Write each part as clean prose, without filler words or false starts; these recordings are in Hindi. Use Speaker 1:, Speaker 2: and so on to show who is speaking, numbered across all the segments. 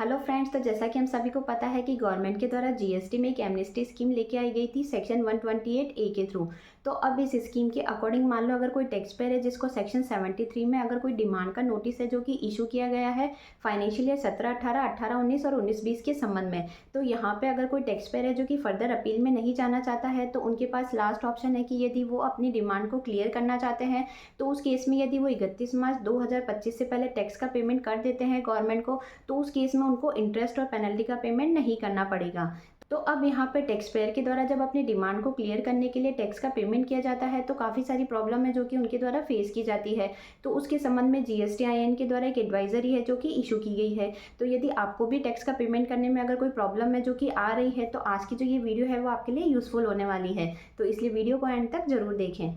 Speaker 1: हेलो फ्रेंड्स, तो जैसा कि हम सभी को पता है कि गवर्नमेंट के द्वारा जीएसटी में एक एमनेस्टी स्कीम लेके आई गई थी सेक्शन 128A के थ्रू। तो अब इस स्कीम के अकॉर्डिंग मान लो अगर कोई टैक्स पेयर है जिसको सेक्शन 73 में अगर कोई डिमांड का नोटिस है जो कि इशू किया गया है फाइनेंशियल ईयर 17-18, 18-19 और 19-20 के संबंध में, तो यहाँ पे अगर कोई टैक्स पेयर है जो कि फर्दर अपील में नहीं जाना चाहता है तो उनके पास लास्ट ऑप्शन है कि यदि वो अपनी डिमांड को क्लियर करना चाहते हैं तो उस केस में यदि वो 31 मार्च 2025 से पहले टैक्स का पेमेंट कर देते हैं गवर्नमेंट को, तो उस केस में उनको इंटरेस्ट और पेनल्टी का पेमेंट नहीं करना पड़ेगा। तो अब यहाँ पे टैक्स पेयर के द्वारा जब अपनी डिमांड को क्लियर करने के लिए टैक्स का पेमेंट किया जाता है तो काफ़ी सारी प्रॉब्लम है जो कि उनके द्वारा फेस की जाती है। तो उसके संबंध में जीएसटी-IN के द्वारा एक एडवाइजरी है जो कि इशू की गई है। तो यदि आपको भी टैक्स का पेमेंट करने में अगर कोई प्रॉब्लम है जो कि आ रही है तो आज की जो ये वीडियो है वो आपके लिए यूजफुल होने वाली है। तो इसलिए वीडियो को एंड तक जरूर देखें।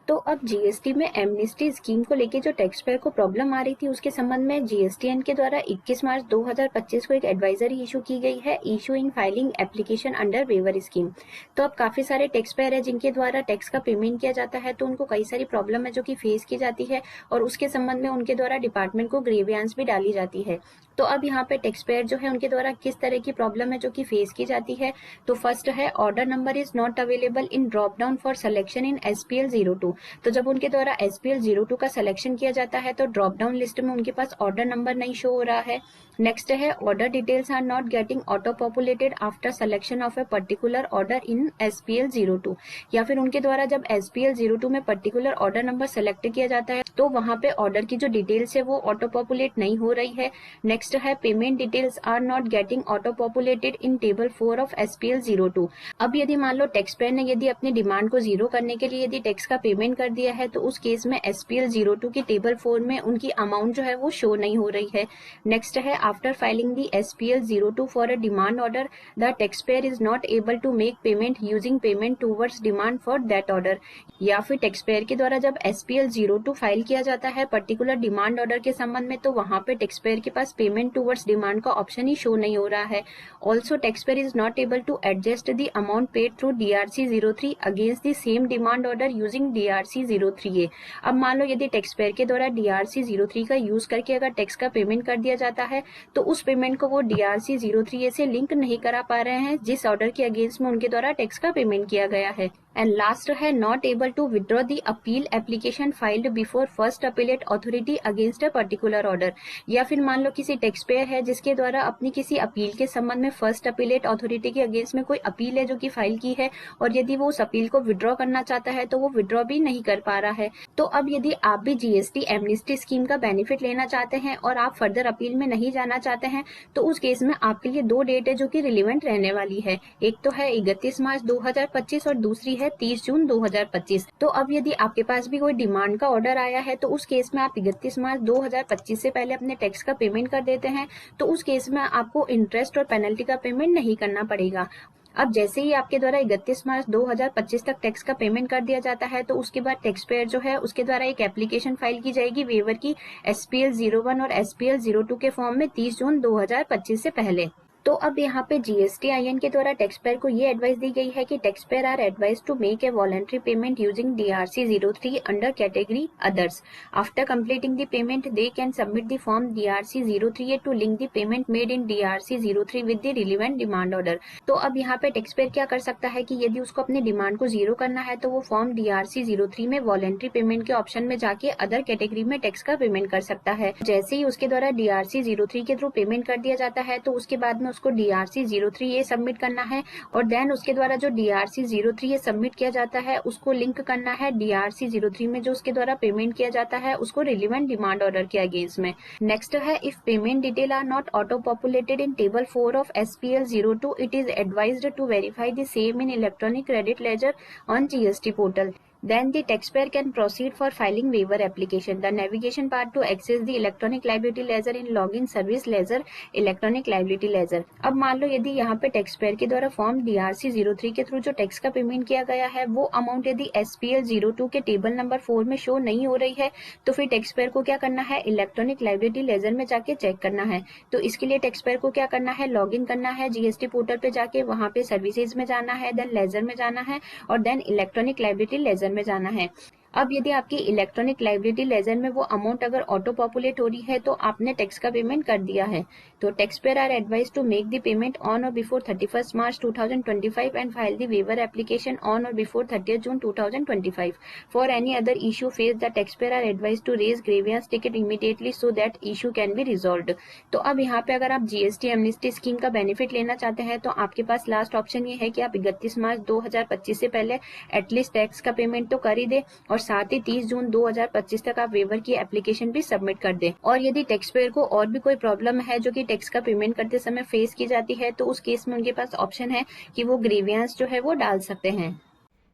Speaker 2: तो अब जीएसटी में एमनेस्टी स्कीम को लेके जो टैक्स पेयर को प्रॉब्लम आ रही थी उसके संबंध में जीएसटीएन के द्वारा 21 मार्च 2025 को एक एडवाइजरी इशू की गई है, issue in filing application under waiver scheme. तो अब काफी सारे टैक्स पेयर है जिनके द्वारा टैक्स का पेमेंट किया जाता है तो उनको कई सारी प्रॉब्लम है जो कि फेस की जाती है और उसके संबंध में उनके द्वारा डिपार्टमेंट को ग्रीवियंस भी डाली जाती है। तो अब यहाँ पे टैक्स पेयर जो है उनके द्वारा किस तरह की प्रॉब्लम है जो कि फेस की जाती है। तो फर्स्ट है order number is not available in drop down for selection in SPL 02। तो जब उनके द्वारा SPL 02 का सिलेक्शन किया जाता है तो ड्रॉप डाउन लिस्ट में उनके पास ऑर्डर नंबर नहीं शो हो रहा है। नेक्स्ट है order details are not getting auto populated after selection of a particular order in SPL 02। या फिर उनके द्वारा जब SPL 02 में पर्टिकुलर ऑर्डर नंबर सेलेक्ट किया जाता है तो वहां पे ऑर्डर की जो डिटेल्स है वो ऑटो पॉपुलेट नहीं हो रही है। नेक्स्ट है payment details are not getting auto populated in table 4 of SPL 02। अब यदि मान लो टैक्स पेयर ने यदि अपनी डिमांड को जीरो करने के लिए यदि टैक्स का पेमेंट कर दिया है तो उस केस में SPL 02 की टेबल 4 में उनकी अमाउंट जो है वो शो नहीं हो रही है। नेक्स्ट है after filing the SPL 02 for a demand order the tax payer is not able to make payment using payment towards demand for that order. या फिर टैक्स पेयर के द्वारा जब SPL 02 फाइल किया जाता है पर्टिकुलर डिमांड ऑर्डर के संबंध में तो वहां पे टैक्स पेयर के पास पेमेंट टूवर्ड्स डिमांड का ऑप्शन ही शो नहीं हो रहा है। Also tax payer is not able to adjust the amount paid through DRC 03 against the same demand order using DRC 03A। अब मान लो यदि टैक्स पेयर के द्वारा DRC 03 का यूज करके अगर टैक्स का पेमेंट कर दिया जाता है तो उस पेमेंट को वो DRC 03A से लिंक नहीं करा पा रहे हैं जिस ऑर्डर के अगेंस्ट में उनके द्वारा टैक्स का पेमेंट किया गया है। एंड लास्ट है not able to withdraw the appeal application filed before first appellate authority against a particular order. या फिर मान लो किसी टैक्स पेयर है जिसके द्वारा अपनी किसी अपील के संबंध में फर्स्ट अपीलेट अथॉरिटी के अगेंस्ट में कोई अपील है जो कि फाइल की है और यदि वो उस अपील को विड्रॉ करना चाहता है तो वो विड्रॉ भी नहीं कर पा रहा है। तो अब यदि आप भी जीएसटी एमनेस्टी स्कीम का बेनिफिट लेना चाहते हैं और आप फर्दर अपील में नहीं जाना चाहते हैं तो उस केस में आपके लिए दो डेट है जो कि रिलेवेंट रहने वाली है। एक तो है 31 मार्च 2025 और दूसरी है 30 जून 2025। तो अब यदि आपके पास भी कोई डिमांड का ऑर्डर आया है तो उस केस में आप 31 मार्च 2025 से पहले अपने टैक्स का पेमेंट कर देते हैं तो उस केस में आपको इंटरेस्ट और पेनल्टी का पेमेंट नहीं करना पड़ेगा। अब जैसे ही आपके द्वारा 31 मार्च 2025 तक टैक्स का पेमेंट कर दिया जाता है तो उसके बाद टैक्स पेयर जो है उसके द्वारा एक एप्लीकेशन फाइल की जाएगी वेवर की SPL 01 और SPL 02 के फॉर्म में 30 जून 2025 से पहले। तो अब यहाँ पे GST-IN के द्वारा टैक्स पेयर को ये एडवाइस दी गई है कि tax payer are advise to make a voluntary payment using DRC 03 under category others. After completing the payment they can submit the form DRC 03A to link the payment made in DRC 03 with the relevant demand order. तो अब यहाँ पे टैक्स पेयर क्या कर सकता है कि यदि उसको अपनी डिमांड को जीरो करना है तो वो फॉर्म DRC 03 में वॉलंटरी पेमेंट के ऑप्शन में जाके अदर कैटेगरी में टैक्स का पेमेंट कर सकता है। जैसे ही उसके द्वारा DRC 03 के थ्रू पेमेंट कर दिया जाता है तो उसके बाद में उसको DRC 03A सबमिट करना है और देन उसके द्वारा जो DRC 03A सबमिट किया जाता है उसको लिंक करना है DRC 03 में जो उसके द्वारा पेमेंट किया जाता है उसको रिलेवेंट डिमांड ऑर्डर के अगेंस्ट में। नेक्स्ट है if payment detail are not auto populated in table 4 of SPL 02 it is advised to verify the same in electronic credit ledger on GST portal. Then the taxpayer can proceed for filing waiver application. The navigation part to access the electronic liability ledger in login service ledger electronic liability ledger। अब मान लो यदि यहाँ पे टैक्सपेयर के द्वारा फॉर्म DRC 03 के थ्रू जो टैक्स का पेमेंट किया गया है वो अमाउंट यदि SPL 02 के टेबल नंबर 4 में शो नहीं हो रही है तो फिर टैक्सपेयर को क्या करना है, इलेक्ट्रॉनिक लाइबिलिटी लेजर में जाके चेक करना है। तो इसके लिए टैक्सपेयर को क्या करना है, लॉग इन करना है GST पोर्टल पे जाके, वहां पे सर्विसेज में जाना है, देन लेजर में जाना है और देन इलेक्ट्रॉनिक लाइबिलिटी लेजर में जाना है। अब यदि आपकी इलेक्ट्रॉनिक लाइबिलिटी लेजर में वो अमाउंट अगर ऑटो पॉपुलेट हो रही है तो आपने टैक्स का पेमेंट कर दिया है, तो tax payer are advise to make the payment on or before 31 March 2025 and file the waiver application on or before 30 June 2025. For any other issue face the tax payer are advise to raise grievance ticket immediately so that issue can be resolved. तो अब यहाँ पे अगर आप जीएसटी एमनेस्टी स्कीम का बेनिफिट लेना चाहते हैं तो आपके पास लास्ट ऑप्शन ये है कि आप 31 मार्च 2025 से पहले एटलीस्ट टैक्स का पेमेंट तो कर ही दे और साथ ही 30 जून 2025 तक आप वेवर की एप्लीकेशन भी सबमिट कर दें. और यदि टैक्स पेयर को और भी कोई प्रॉब्लम है जो कि टैक्स का पेमेंट करते समय फेस की जाती है तो उस केस में उनके पास ऑप्शन है कि वो ग्रीवियंस जो है वो डाल सकते हैं.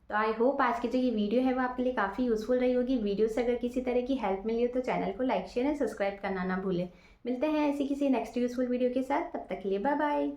Speaker 1: तो आई होप आज की जो ये वीडियो है वो आपके लिए काफ़ी यूज़फुल रही होगी. वीडियो से अगर किसी तरह की हेल्प मिली हो तो चैनल को लाइक शेयर एंड सब्सक्राइब करना ना भूलें. मिलते हैं ऐसी किसी नेक्स्ट यूज़फुल वीडियो के साथ. तब तक के लिए बाय बाय.